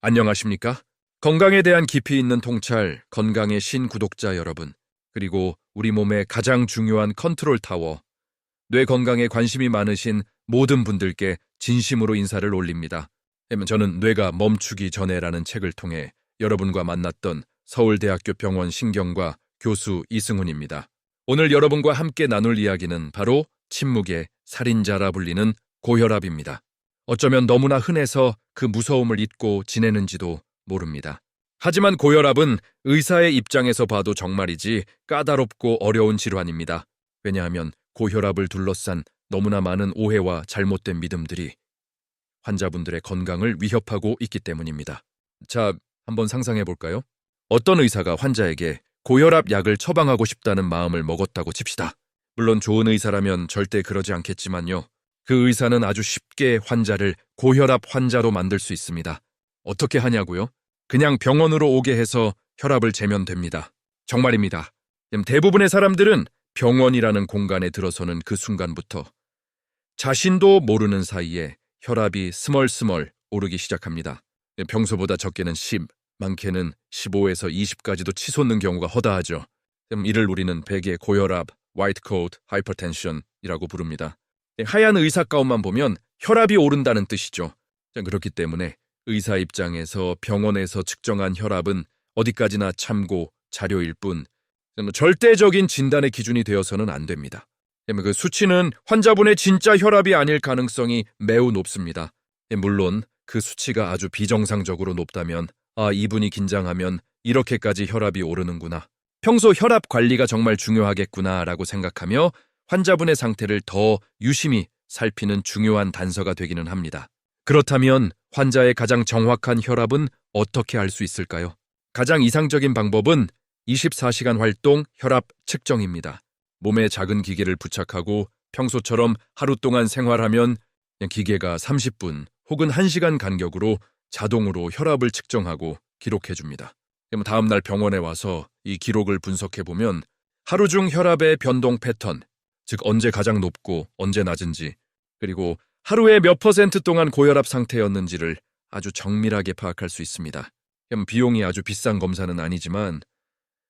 안녕하십니까? 건강에 대한 깊이 있는 통찰, 건강의 신 구독자 여러분, 그리고 우리 몸의 가장 중요한 컨트롤 타워, 뇌 건강에 관심이 많으신 모든 분들께 진심으로 인사를 올립니다. 저는 뇌가 멈추기 전에라는 책을 통해 여러분과 만났던 서울대학교 병원 신경과 교수 이승훈입니다. 오늘 여러분과 함께 나눌 이야기는 바로 침묵의 살인자라 불리는 고혈압입니다. 어쩌면 너무나 흔해서 그 무서움을 잊고 지내는지도 모릅니다. 하지만 고혈압은 의사의 입장에서 봐도 정말이지 까다롭고 어려운 질환입니다. 왜냐하면 고혈압을 둘러싼 너무나 많은 오해와 잘못된 믿음들이 환자분들의 건강을 위협하고 있기 때문입니다. 자, 한번 상상해 볼까요? 어떤 의사가 환자에게 고혈압 약을 처방하고 싶다는 마음을 먹었다고 칩시다. 물론 좋은 의사라면 절대 그러지 않겠지만요. 그 의사는 아주 쉽게 환자를 고혈압 환자로 만들 수 있습니다. 어떻게 하냐고요? 그냥 병원으로 오게 해서 혈압을 재면 됩니다. 정말입니다. 대부분의 사람들은 병원이라는 공간에 들어서는 그 순간부터 자신도 모르는 사이에 혈압이 스멀스멀 오르기 시작합니다. 평소보다 적게는 10, 많게는 15에서 20까지도 치솟는 경우가 허다하죠. 이를 우리는 베개 고혈압, 화이트 코트 하이퍼텐션이라고 부릅니다. 하얀 의사 가운만 보면 혈압이 오른다는 뜻이죠. 그렇기 때문에 의사 입장에서 병원에서 측정한 혈압은 어디까지나 참고 자료일 뿐 절대적인 진단의 기준이 되어서는 안 됩니다. 그 수치는 환자분의 진짜 혈압이 아닐 가능성이 매우 높습니다. 물론 그 수치가 아주 비정상적으로 높다면 이분이 긴장하면 이렇게까지 혈압이 오르는구나. 평소 혈압 관리가 정말 중요하겠구나라고 생각하며 환자분의 상태를 더 유심히 살피는 중요한 단서가 되기는 합니다. 그렇다면 환자의 가장 정확한 혈압은 어떻게 알 수 있을까요? 가장 이상적인 방법은 24시간 활동 혈압 측정입니다. 몸에 작은 기계를 부착하고 평소처럼 하루 동안 생활하면 기계가 30분 혹은 1시간 간격으로 자동으로 혈압을 측정하고 기록해줍니다. 다음 날 병원에 와서 이 기록을 분석해보면 하루 중 혈압의 변동 패턴, 즉 언제 가장 높고 언제 낮은지, 그리고 하루에 몇 % 동안 고혈압 상태였는지를 아주 정밀하게 파악할 수 있습니다. 비용이 아주 비싼 검사는 아니지만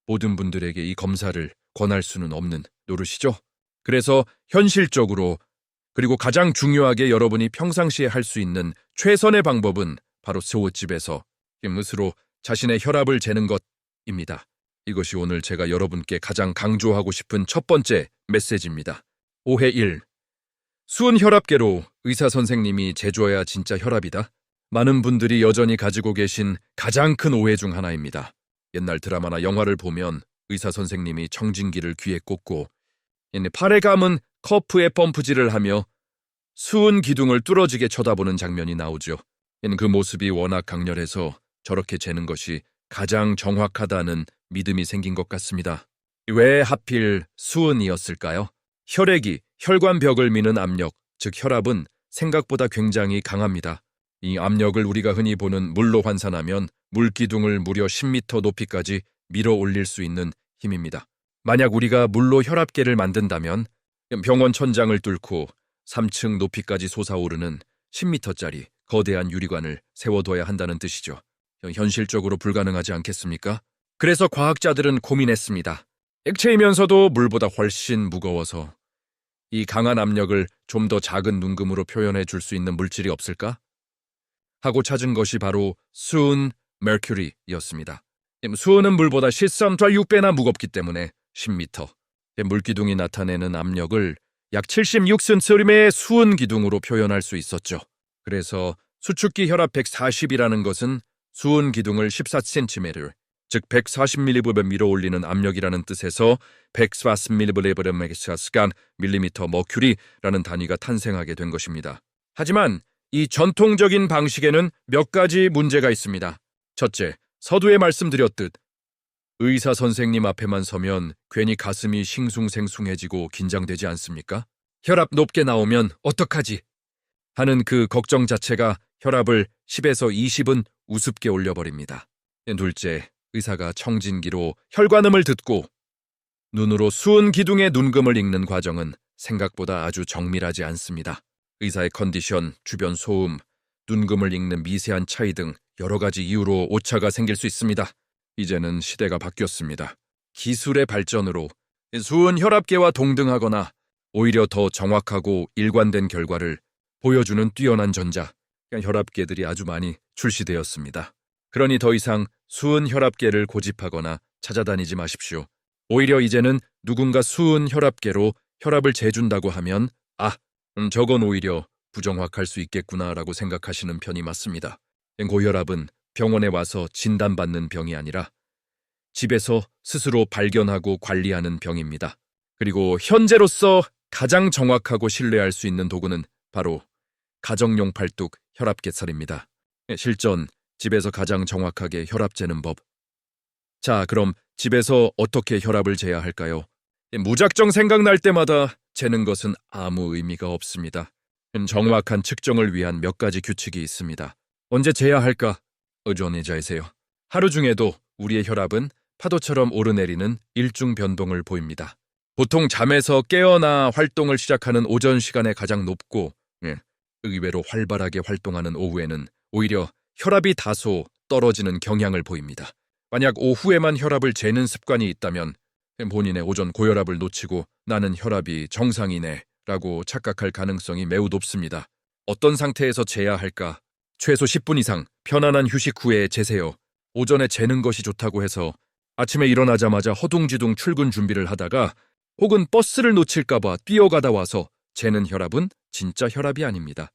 모든 분들에게 이 검사를 권할 수는 없는 노릇이죠. 그래서 현실적으로 그리고 가장 중요하게 여러분이 평상시에 할 수 있는 최선의 방법은 바로 스워집에서 스스로 자신의 혈압을 재는 것입니다. 이것이 오늘 제가 여러분께 가장 강조하고 싶은 첫 번째 메시지입니다. 오해 1. 수은 혈압계로 의사 선생님이 재줘야 진짜 혈압이다. 많은 분들이 여전히 가지고 계신 가장 큰 오해 중 하나입니다. 옛날 드라마나 영화를 보면 의사 선생님이 청진기를 귀에 꽂고 팔에 감은 커프에 펌프질을 하며 수은 기둥을 뚫어지게 쳐다보는 장면이 나오죠. 그 모습이 워낙 강렬해서 저렇게 재는 것이 가장 정확하다는 믿음이 생긴 것 같습니다. 왜 하필 수은이었을까요? 혈액이 혈관벽을 미는 압력, 즉 혈압은 생각보다 굉장히 강합니다. 이 압력을 우리가 흔히 보는 물로 환산하면 물기둥을 무려 10m 높이까지 밀어 올릴 수 있는 힘입니다. 만약 우리가 물로 혈압계를 만든다면 병원 천장을 뚫고 3층 높이까지 솟아오르는 10m짜리 거대한 유리관을 세워둬야 한다는 뜻이죠. 현실적으로 불가능하지 않겠습니까? 그래서 과학자들은 고민했습니다. 액체이면서도 물보다 훨씬 무거워서 이 강한 압력을 좀 더 작은 눈금으로 표현해 줄 수 있는 물질이 없을까? 하고 찾은 것이 바로 수은 메큐리였습니다. 수은은 물보다 13.6배나 무겁기 때문에 10m. 물기둥이 나타내는 압력을 약 76cm의 수은 기둥으로 표현할 수 있었죠. 그래서 수축기 혈압 140이라는 것은 수은 기둥을 14cm, 즉 140mV 밀어 올리는 압력이라는 뜻에서 140mV/s 밀리미터 머큐리라는 단위가 탄생하게 된 것입니다. 하지만 이 전통적인 방식에는 몇 가지 문제가 있습니다. 첫째, 서두에 말씀드렸듯 의사 선생님 앞에만 서면 괜히 가슴이 싱숭생숭해지고 긴장되지 않습니까? 혈압 높게 나오면 어떡하지? 하는 그 걱정 자체가 혈압을 10에서 20은 우습게 올려버립니다. 둘째, 의사가 청진기로 혈관음을 듣고 눈으로 수은 기둥의 눈금을 읽는 과정은 생각보다 아주 정밀하지 않습니다. 의사의 컨디션, 주변 소음, 눈금을 읽는 미세한 차이 등 여러 가지 이유로 오차가 생길 수 있습니다. 이제는 시대가 바뀌었습니다. 기술의 발전으로 수은 혈압계와 동등하거나 오히려 더 정확하고 일관된 결과를 보여주는 뛰어난 전자, 혈압계들이 아주 많이 출시되었습니다. 그러니 더 이상 수은 혈압계를 고집하거나 찾아다니지 마십시오. 오히려 이제는 누군가 수은 혈압계로 혈압을 재준다고 하면 저건 오히려 부정확할 수 있겠구나라고 생각하시는 편이 맞습니다. 고혈압은 병원에 와서 진단받는 병이 아니라 집에서 스스로 발견하고 관리하는 병입니다. 그리고 현재로서 가장 정확하고 신뢰할 수 있는 도구는 바로 가정용 팔뚝 혈압계살입니다. 실전, 집에서 가장 정확하게 혈압 재는 법. 자, 그럼 집에서 어떻게 혈압을 재야 할까요? 무작정 생각날 때마다 재는 것은 아무 의미가 없습니다. 정확한 측정을 위한 몇 가지 규칙이 있습니다. 언제 재야 할까? 의존해 자세요. 하루 중에도 우리의 혈압은 파도처럼 오르내리는 일중 변동을 보입니다. 보통 잠에서 깨어나 활동을 시작하는 오전 시간에 가장 높고 의외로 활발하게 활동하는 오후에는 오히려 혈압이 다소 떨어지는 경향을 보입니다. 만약 오후에만 혈압을 재는 습관이 있다면 본인의 오전 고혈압을 놓치고 나는 혈압이 정상이네 라고 착각할 가능성이 매우 높습니다. 어떤 상태에서 재야 할까? 최소 10분 이상 편안한 휴식 후에 재세요. 오전에 재는 것이 좋다고 해서 아침에 일어나자마자 허둥지둥 출근 준비를 하다가 혹은 버스를 놓칠까봐 뛰어가다 와서 재는 혈압은 진짜 혈압이 아닙니다.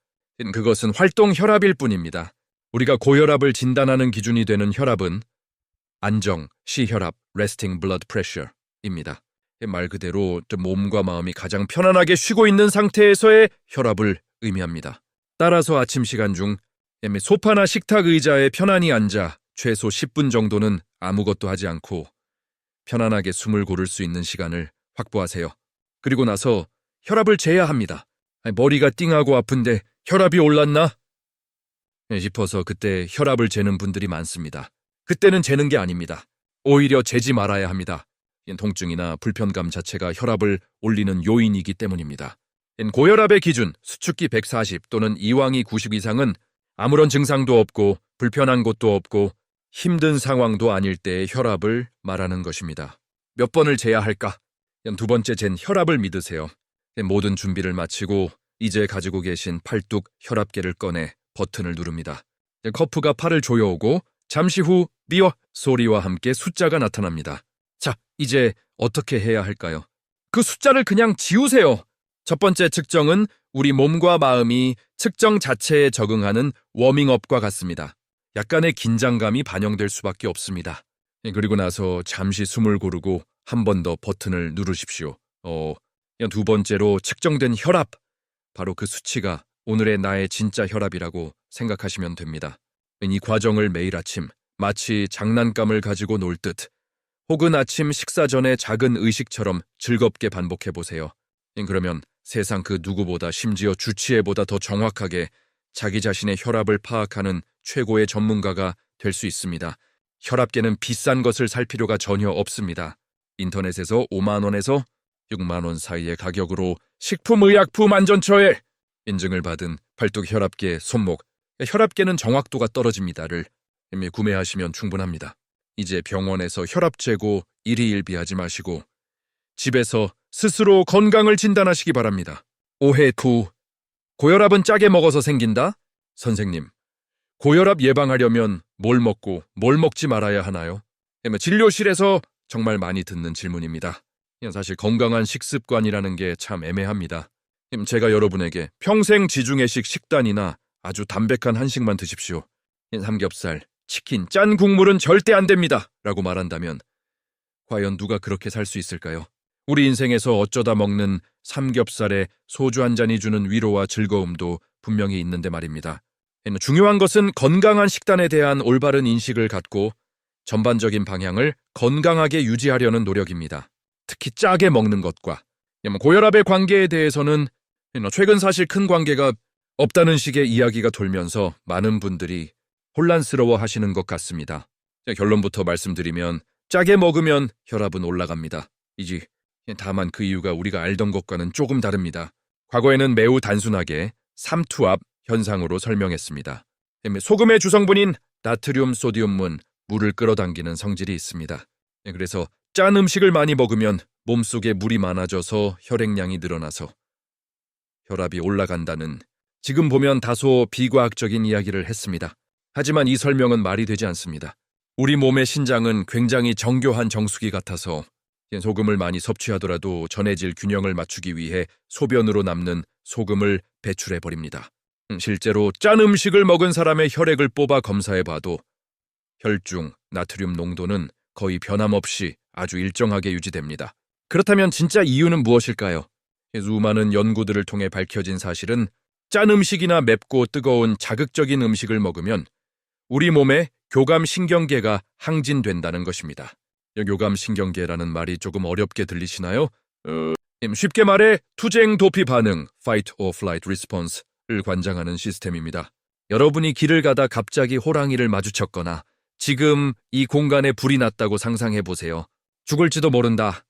그것은 활동 혈압일 뿐입니다. 우리가 고혈압을 진단하는 기준이 되는 혈압은 안정, 시혈압, resting blood pressure입니다. 말 그대로 몸과 마음이 가장 편안하게 쉬고 있는 상태에서의 혈압을 의미합니다. 따라서 아침 시간 중 소파나 식탁 의자에 편안히 앉아 최소 10분 정도는 아무것도 하지 않고 편안하게 숨을 고를 수 있는 시간을 확보하세요. 그리고 나서 혈압을 재야 합니다. 머리가 띵하고 아픈데 혈압이 올랐나? 싶어서 그때 혈압을 재는 분들이 많습니다. 그때는 재는 게 아닙니다. 오히려 재지 말아야 합니다. 통증이나 불편감 자체가 혈압을 올리는 요인이기 때문입니다. 고혈압의 기준, 수축기 140 또는 이왕이 90 이상은 아무런 증상도 없고 불편한 곳도 없고 힘든 상황도 아닐 때의 혈압을 말하는 것입니다. 몇 번을 재야 할까? 두 번째 잰 혈압을 믿으세요. 모든 준비를 마치고 이제 가지고 계신 팔뚝 혈압계를 꺼내 버튼을 누릅니다. 커프가 팔을 조여오고 잠시 후 삐어 소리와 함께 숫자가 나타납니다. 자, 이제 어떻게 해야 할까요? 그 숫자를 그냥 지우세요. 첫 번째 측정은 우리 몸과 마음이 측정 자체에 적응하는 워밍업과 같습니다. 약간의 긴장감이 반영될 수밖에 없습니다. 그리고 나서 잠시 숨을 고르고 한 번 더 버튼을 누르십시오. 두 번째로 측정된 혈압. 바로 그 수치가 오늘의 나의 진짜 혈압이라고 생각하시면 됩니다. 이 과정을 매일 아침 마치 장난감을 가지고 놀 듯 혹은 아침 식사 전에 작은 의식처럼 즐겁게 반복해 보세요. 그러면 세상 그 누구보다 심지어 주치의보다 더 정확하게 자기 자신의 혈압을 파악하는 최고의 전문가가 될 수 있습니다. 혈압계는 비싼 것을 살 필요가 전혀 없습니다. 인터넷에서 5만 원에서 6만 원 사이의 가격으로 식품의약품안전처에 인증을 받은 팔뚝 혈압계 손목, 혈압계는 정확도가 떨어집니다를 구매하시면 충분합니다. 이제 병원에서 혈압 재고 일희일비하지 마시고 집에서 스스로 건강을 진단하시기 바랍니다. 오해 2. 고혈압은 짜게 먹어서 생긴다? 선생님, 고혈압 예방하려면 뭘 먹고 뭘 먹지 말아야 하나요? 진료실에서 정말 많이 듣는 질문입니다. 사실 건강한 식습관이라는 게 참 애매합니다. 제가 여러분에게 평생 지중해식 식단이나 아주 담백한 한식만 드십시오. 삼겹살, 치킨, 짠 국물은 절대 안 됩니다. 라고 말한다면 과연 누가 그렇게 살 수 있을까요? 우리 인생에서 어쩌다 먹는 삼겹살에 소주 한 잔이 주는 위로와 즐거움도 분명히 있는데 말입니다. 중요한 것은 건강한 식단에 대한 올바른 인식을 갖고 전반적인 방향을 건강하게 유지하려는 노력입니다. 특히 짜게 먹는 것과 고혈압의 관계에 대해서는 최근 사실 큰 관계가 없다는 식의 이야기가 돌면서 많은 분들이 혼란스러워 하시는 것 같습니다. 결론부터 말씀드리면 짜게 먹으면 혈압은 올라갑니다. 이지 다만 그 이유가 우리가 알던 것과는 조금 다릅니다. 과거에는 매우 단순하게 삼투압 현상으로 설명했습니다. 소금의 주성분인 나트륨, 소디움은 물을 끌어당기는 성질이 있습니다. 그래서 짠 음식을 많이 먹으면 몸속에 물이 많아져서 혈액량이 늘어나서 혈압이 올라간다는 지금 보면 다소 비과학적인 이야기를 했습니다. 하지만 이 설명은 말이 되지 않습니다. 우리 몸의 신장은 굉장히 정교한 정수기 같아서 소금을 많이 섭취하더라도 전해질 균형을 맞추기 위해 소변으로 남는 소금을 배출해버립니다. 실제로 짠 음식을 먹은 사람의 혈액을 뽑아 검사해봐도 혈중 나트륨 농도는 거의 변함없이 아주 일정하게 유지됩니다. 그렇다면 진짜 이유는 무엇일까요? 수많은 연구들을 통해 밝혀진 사실은 짠 음식이나 맵고 뜨거운 자극적인 음식을 먹으면 우리 몸의 교감신경계가 항진된다는 것입니다. 교감신경계라는 말이 조금 어렵게 들리시나요? 쉽게 말해 투쟁 도피 반응, fight or flight response를 관장하는 시스템입니다. 여러분이 길을 가다 갑자기 호랑이를 마주쳤거나 지금 이 공간에 불이 났다고 상상해 보세요. 죽을지도 모른다.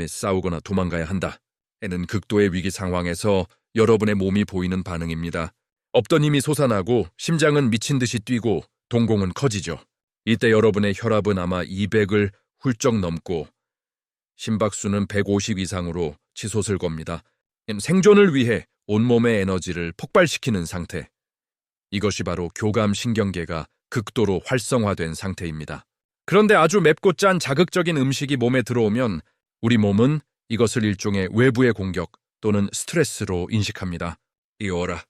싸우거나 도망가야 한다. 에는 극도의 위기 상황에서 여러분의 몸이 보이는 반응입니다. 없던 힘이 솟아나고 심장은 미친 듯이 뛰고 동공은 커지죠. 이때 여러분의 혈압은 아마 200을 훌쩍 넘고 심박수는 150 이상으로 치솟을 겁니다. 생존을 위해 온몸의 에너지를 폭발시키는 상태. 이것이 바로 교감신경계가 극도로 활성화된 상태입니다. 그런데 아주 맵고 짠 자극적인 음식이 몸에 들어오면 우리 몸은 이것을 일종의 외부의 공격 또는 스트레스로 인식합니다. 이어라,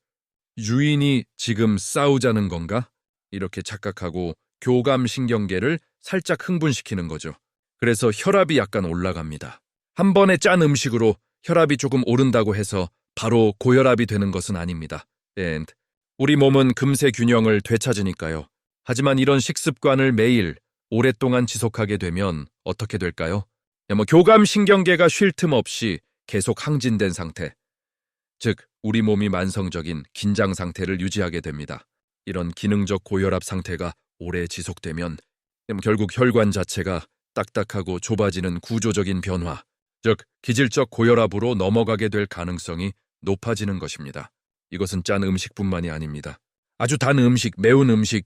유인이 지금 싸우자는 건가? 이렇게 착각하고 교감신경계를 살짝 흥분시키는 거죠. 그래서 혈압이 약간 올라갑니다. 한 번의 짠 음식으로 혈압이 조금 오른다고 해서 바로 고혈압이 되는 것은 아닙니다. 우리 몸은 금세 균형을 되찾으니까요. 하지만 이런 식습관을 매일 오랫동안 지속하게 되면 어떻게 될까요? 교감신경계가 쉴 틈 없이 계속 항진된 상태, 즉 우리 몸이 만성적인 긴장 상태를 유지하게 됩니다. 이런 기능적 고혈압 상태가 오래 지속되면 결국 혈관 자체가 딱딱하고 좁아지는 구조적인 변화, 즉 기질적 고혈압으로 넘어가게 될 가능성이 높아지는 것입니다. 이것은 짠 음식뿐만이 아닙니다. 아주 단 음식, 매운 음식,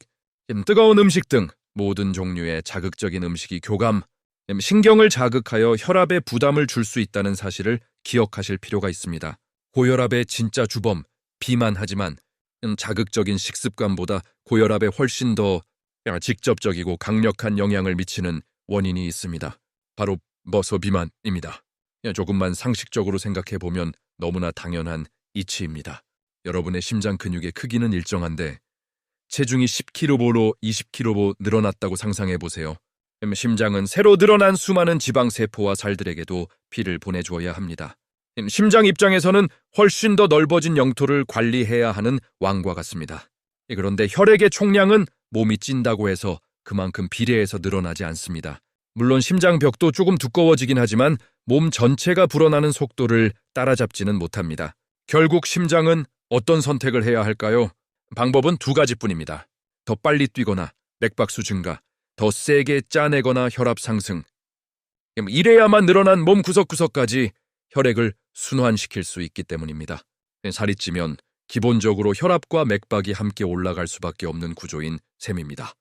뜨거운 음식 등 모든 종류의 자극적인 음식이 신경을 자극하여 혈압에 부담을 줄 수 있다는 사실을 기억하실 필요가 있습니다. 고혈압의 진짜 주범, 비만하지만 자극적인 식습관보다 고혈압에 훨씬 더 직접적이고 강력한 영향을 미치는 원인이 있습니다. 바로 비만입니다. 조금만 상식적으로 생각해보면 너무나 당연한 이치입니다. 여러분의 심장 근육의 크기는 일정한데 체중이 10kg로 20kg 늘어났다고 상상해보세요. 심장은 새로 늘어난 수많은 지방세포와 살들에게도 피를 보내주어야 합니다. 심장 입장에서는 훨씬 더 넓어진 영토를 관리해야 하는 왕과 같습니다. 그런데 혈액의 총량은 몸이 찐다고 해서 그만큼 비례해서 늘어나지 않습니다. 물론 심장벽도 조금 두꺼워지긴 하지만 몸 전체가 불어나는 속도를 따라잡지는 못합니다. 결국 심장은 어떤 선택을 해야 할까요? 방법은 두 가지뿐입니다. 더 빨리 뛰거나 맥박수 증가, 더 세게 짜내거나 혈압 상승. 이래야만 늘어난 몸 구석구석까지 혈액을 순환시킬 수 있기 때문입니다. 살이 찌면 기본적으로 혈압과 맥박이 함께 올라갈 수밖에 없는 구조인 셈입니다.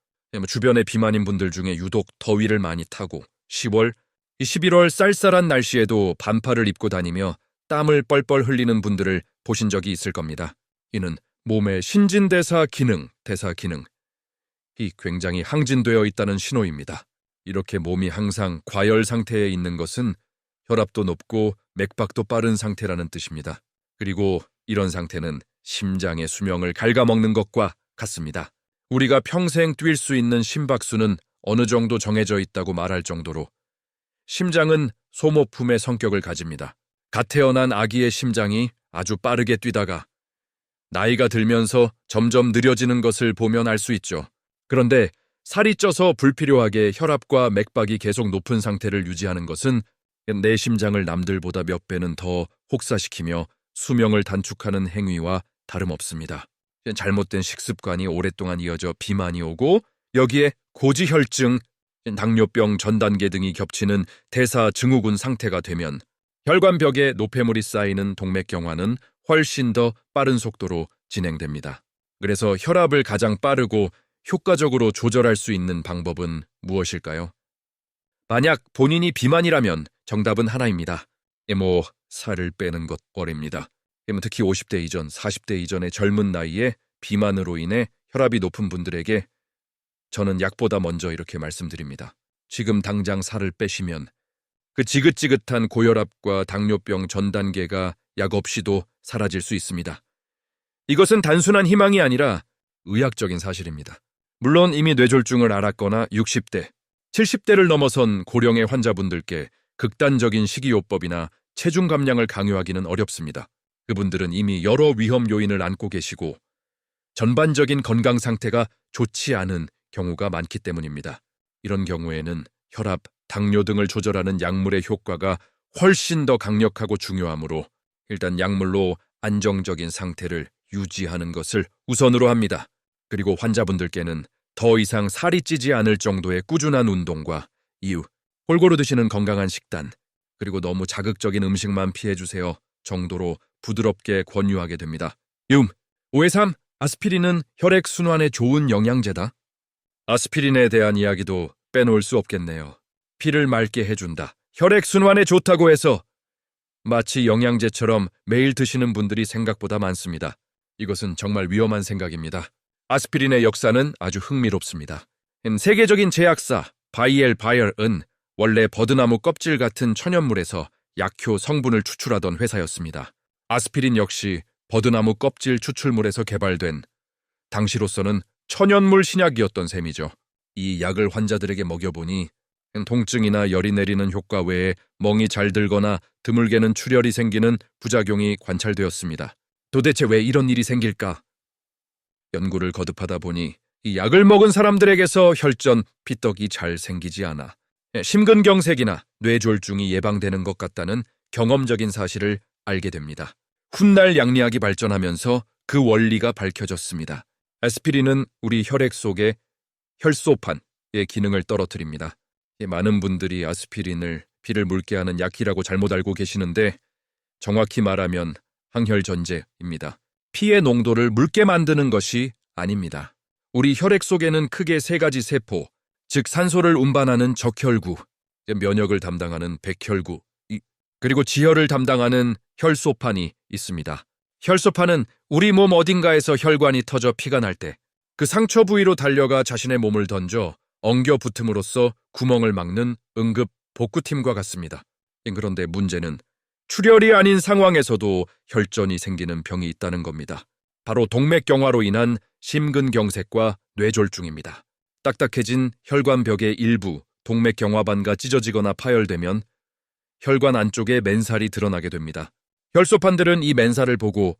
주변의 비만인 분들 중에 유독 더위를 많이 타고 10월, 11월 쌀쌀한 날씨에도 반팔을 입고 다니며 땀을 뻘뻘 흘리는 분들을 보신 적이 있을 겁니다. 이는 몸의 신진대사 기능, 대사 기능이 굉장히 항진되어 있다는 신호입니다. 이렇게 몸이 항상 과열 상태에 있는 것은 혈압도 높고 맥박도 빠른 상태라는 뜻입니다. 그리고 이런 상태는 심장의 수명을 갉아먹는 것과 같습니다. 우리가 평생 뛸 수 있는 심박수는 어느 정도 정해져 있다고 말할 정도로 심장은 소모품의 성격을 가집니다. 갓 태어난 아기의 심장이 아주 빠르게 뛰다가 나이가 들면서 점점 느려지는 것을 보면 알 수 있죠. 그런데 살이 쪄서 불필요하게 혈압과 맥박이 계속 높은 상태를 유지하는 것은 내 심장을 남들보다 몇 배는 더 혹사시키며 수명을 단축하는 행위와 다름없습니다. 잘못된 식습관이 오랫동안 이어져 비만이 오고 여기에 고지혈증, 당뇨병 전 단계 등이 겹치는 대사증후군 상태가 되면 혈관벽에 노폐물이 쌓이는 동맥경화는 훨씬 더 빠른 속도로 진행됩니다. 그래서 혈압을 가장 빠르고 효과적으로 조절할 수 있는 방법은 무엇일까요? 만약 본인이 비만이라면 정답은 하나입니다. 살을 빼는 것 어렵니다. 특히 50대 이전, 40대 이전의 젊은 나이에 비만으로 인해 혈압이 높은 분들에게 저는 약보다 먼저 이렇게 말씀드립니다. 지금 당장 살을 빼시면 그 지긋지긋한 고혈압과 당뇨병 전 단계가 약 없이도 사라질 수 있습니다. 이것은 단순한 희망이 아니라 의학적인 사실입니다. 물론 이미 뇌졸중을 앓았거나 60대, 70대를 넘어선 고령의 환자분들께 극단적인 식이요법이나 체중 감량을 강요하기는 어렵습니다. 그분들은 이미 여러 위험 요인을 안고 계시고 전반적인 건강 상태가 좋지 않은 경우가 많기 때문입니다. 이런 경우에는 혈압, 당뇨 등을 조절하는 약물의 효과가 훨씬 더 강력하고 중요하므로 일단 약물로 안정적인 상태를 유지하는 것을 우선으로 합니다. 그리고 환자분들께는 더 이상 살이 찌지 않을 정도의 꾸준한 운동과 이유, 골고루 드시는 건강한 식단, 그리고 너무 자극적인 음식만 피해주세요 정도로 부드럽게 권유하게 됩니다. 5-3. 아스피린은 혈액순환에 좋은 영양제다. 아스피린에 대한 이야기도 빼놓을 수 없겠네요. 피를 맑게 해준다. 혈액순환에 좋다고 해서 마치 영양제처럼 매일 드시는 분들이 생각보다 많습니다. 이것은 정말 위험한 생각입니다. 아스피린의 역사는 아주 흥미롭습니다. 세계적인 제약사 바이엘은 원래 버드나무 껍질 같은 천연물에서 약효 성분을 추출하던 회사였습니다. 아스피린 역시 버드나무 껍질 추출물에서 개발된 당시로서는 천연물 신약이었던 셈이죠. 이 약을 환자들에게 먹여보니 통증이나 열이 내리는 효과 외에 멍이 잘 들거나 드물게는 출혈이 생기는 부작용이 관찰되었습니다. 도대체 왜 이런 일이 생길까? 연구를 거듭하다 보니 이 약을 먹은 사람들에게서 혈전, 피떡이 잘 생기지 않아 심근경색이나 뇌졸중이 예방되는 것 같다는 경험적인 사실을 알게 됩니다. 훗날 양리학이 발전하면서 그 원리가 밝혀졌습니다. 아스피린은 우리 혈액 속의 혈소판의 기능을 떨어뜨립니다. 많은 분들이 아스피린을 피를 묽게 하는 약이라고 잘못 알고 계시는데 정확히 말하면 항혈전제입니다. 피의 농도를 묽게 만드는 것이 아닙니다. 우리 혈액 속에는 크게 세 가지 세포, 즉 산소를 운반하는 적혈구, 면역을 담당하는 백혈구, 그리고 지혈을 담당하는 혈소판이 있습니다. 혈소판은 우리 몸 어딘가에서 혈관이 터져 피가 날 때 그 상처 부위로 달려가 자신의 몸을 던져 엉겨 붙음으로써 구멍을 막는 응급 복구팀과 같습니다. 그런데 문제는 출혈이 아닌 상황에서도 혈전이 생기는 병이 있다는 겁니다. 바로 동맥경화로 인한 심근경색과 뇌졸중입니다. 딱딱해진 혈관벽의 일부, 동맥경화반가 찢어지거나 파열되면 혈관 안쪽에 맨살이 드러나게 됩니다. 혈소판들은 이 맨살을 보고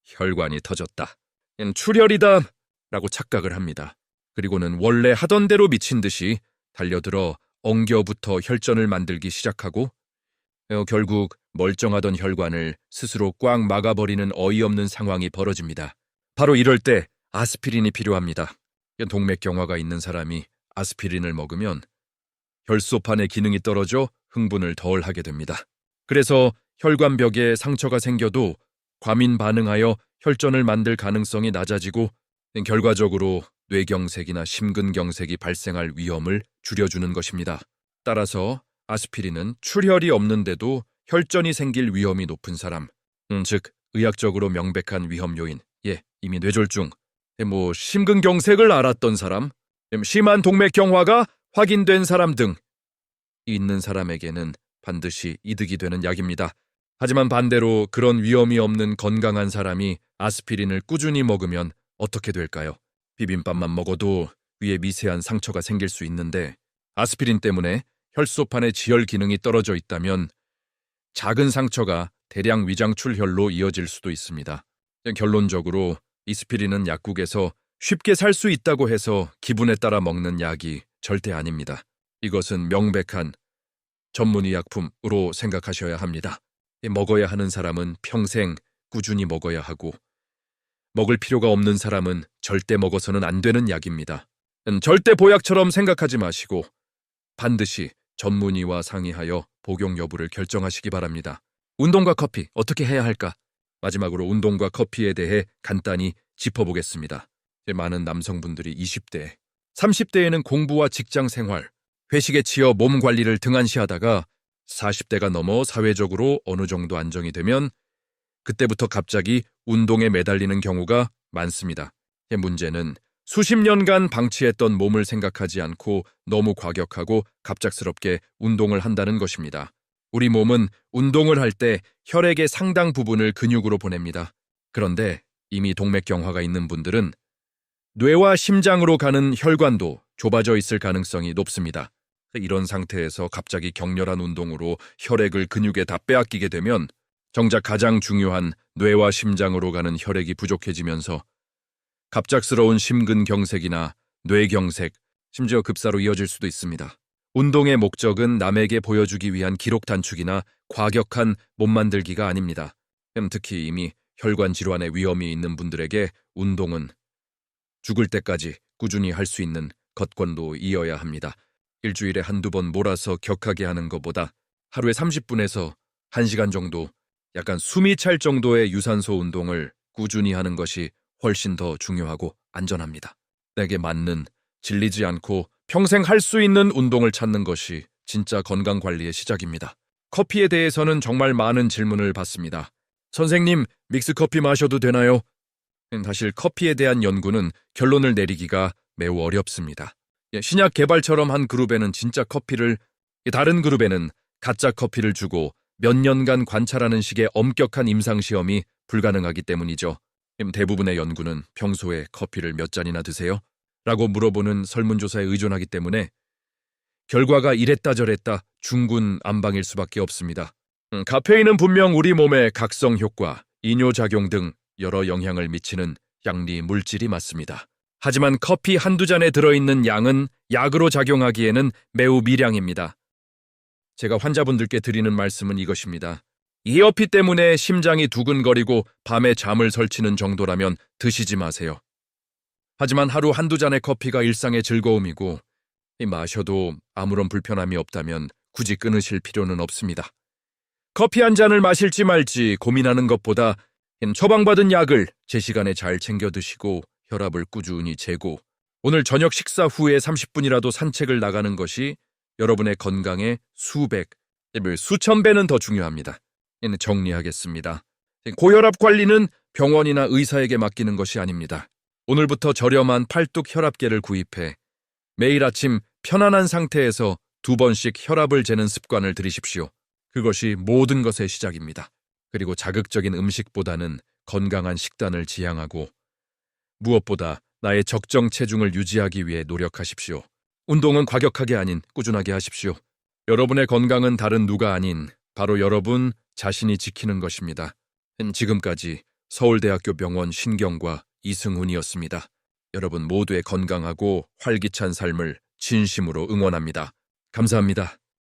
혈관이 터졌다. 출혈이다 라고 착각을 합니다. 그리고는 원래 하던 대로 미친 듯이 달려들어 엉겨붙어 혈전을 만들기 시작하고 결국 멀쩡하던 혈관을 스스로 꽉 막아버리는 어이없는 상황이 벌어집니다. 바로 이럴 때 아스피린이 필요합니다. 동맥경화가 있는 사람이 아스피린을 먹으면 혈소판의 기능이 떨어져 흥분을 덜 하게 됩니다. 그래서 혈관벽에 상처가 생겨도 과민 반응하여 혈전을 만들 가능성이 낮아지고 결과적으로 뇌경색이나 심근경색이 발생할 위험을 줄여주는 것입니다. 따라서 아스피린은 출혈이 없는데도 혈전이 생길 위험이 높은 사람, 즉 의학적으로 명백한 위험 요인, 이미 뇌졸중, 심근경색을 앓았던 사람, 심한 동맥경화가 확인된 사람 등 있는 사람에게는 반드시 이득이 되는 약입니다. 하지만 반대로 그런 위험이 없는 건강한 사람이 아스피린을 꾸준히 먹으면 어떻게 될까요? 비빔밥만 먹어도 위에 미세한 상처가 생길 수 있는데 아스피린 때문에 혈소판의 지혈 기능이 떨어져 있다면 작은 상처가 대량 위장 출혈로 이어질 수도 있습니다. 결론적으로 아스피린은 약국에서 쉽게 살 수 있다고 해서 기분에 따라 먹는 약이 절대 아닙니다. 이것은 명백한 전문의약품으로 생각하셔야 합니다. 먹어야 하는 사람은 평생 꾸준히 먹어야 하고 먹을 필요가 없는 사람은 절대 먹어서는 안 되는 약입니다. 절대 보약처럼 생각하지 마시고 반드시 전문의와 상의하여 복용 여부를 결정하시기 바랍니다. 운동과 커피 어떻게 해야 할까? 마지막으로 운동과 커피에 대해 간단히 짚어보겠습니다. 많은 남성분들이 20대, 30대에는 공부와 직장 생활, 회식에 치여 몸 관리를 등한시하다가 40대가 넘어 사회적으로 어느 정도 안정이 되면 그때부터 갑자기 운동에 매달리는 경우가 많습니다. 문제는 수십 년간 방치했던 몸을 생각하지 않고 너무 과격하고 갑작스럽게 운동을 한다는 것입니다. 우리 몸은 운동을 할 때 혈액의 상당 부분을 근육으로 보냅니다. 그런데 이미 동맥경화가 있는 분들은 뇌와 심장으로 가는 혈관도 좁아져 있을 가능성이 높습니다. 이런 상태에서 갑자기 격렬한 운동으로 혈액을 근육에 다 빼앗기게 되면 정작 가장 중요한 뇌와 심장으로 가는 혈액이 부족해지면서 갑작스러운 심근경색이나 뇌경색, 심지어 급사로 이어질 수도 있습니다. 운동의 목적은 남에게 보여주기 위한 기록 단축이나 과격한 몸 만들기가 아닙니다. 특히 이미 혈관 질환의 위험이 있는 분들에게 운동은 죽을 때까지 꾸준히 할 수 있는 것권도 이어야 합니다. 일주일에 한두 번 몰아서 격하게 하는 것보다 하루에 30분에서 1시간 정도 약간 숨이 찰 정도의 유산소 운동을 꾸준히 하는 것이 훨씬 더 중요하고 안전합니다. 내게 맞는, 질리지 않고 평생 할 수 있는 운동을 찾는 것이 진짜 건강관리의 시작입니다. 커피에 대해서는 정말 많은 질문을 받습니다. 선생님, 믹스커피 마셔도 되나요? 사실 커피에 대한 연구는 결론을 내리기가 매우 어렵습니다. 신약 개발처럼 한 그룹에는 진짜 커피를, 다른 그룹에는 가짜 커피를 주고 몇 년간 관찰하는 식의 엄격한 임상시험이 불가능하기 때문이죠. 대부분의 연구는 평소에 커피를 몇 잔이나 드세요? 라고 물어보는 설문조사에 의존하기 때문에 결과가 이랬다 저랬다 중구난방일 수밖에 없습니다. 카페인은 분명 우리 몸의 각성 효과, 이뇨작용 등 여러 영향을 미치는 양리 물질이 맞습니다. 하지만 커피 한두 잔에 들어있는 양은 약으로 작용하기에는 매우 미량입니다. 제가 환자분들께 드리는 말씀은 이것입니다. 이어피 때문에 심장이 두근거리고 밤에 잠을 설치는 정도라면 드시지 마세요. 하지만 하루 한두 잔의 커피가 일상의 즐거움이고 마셔도 아무런 불편함이 없다면 굳이 끊으실 필요는 없습니다. 커피 한 잔을 마실지 말지 고민하는 것보다 처방받은 약을 제 시간에 잘 챙겨 드시고 혈압을 꾸준히 재고 오늘 저녁 식사 후에 30분이라도 산책을 나가는 것이 여러분의 건강에 수백, 수천 배는 더 중요합니다. 정리하겠습니다. 고혈압 관리는 병원이나 의사에게 맡기는 것이 아닙니다. 오늘부터 저렴한 팔뚝 혈압계를 구입해 매일 아침 편안한 상태에서 2번씩 혈압을 재는 습관을 들이십시오. 그것이 모든 것의 시작입니다. 그리고 자극적인 음식보다는 건강한 식단을 지향하고 무엇보다 나의 적정 체중을 유지하기 위해 노력하십시오. 운동은 과격하게 아닌 꾸준하게 하십시오. 여러분의 건강은 다른 누가 아닌 바로 여러분 자신이 지키는 것입니다. 지금까지 서울대학교 병원 신경과 이승훈이었습니다. 여러분 모두의 건강하고 활기찬 삶을 진심으로 응원합니다. 감사합니다.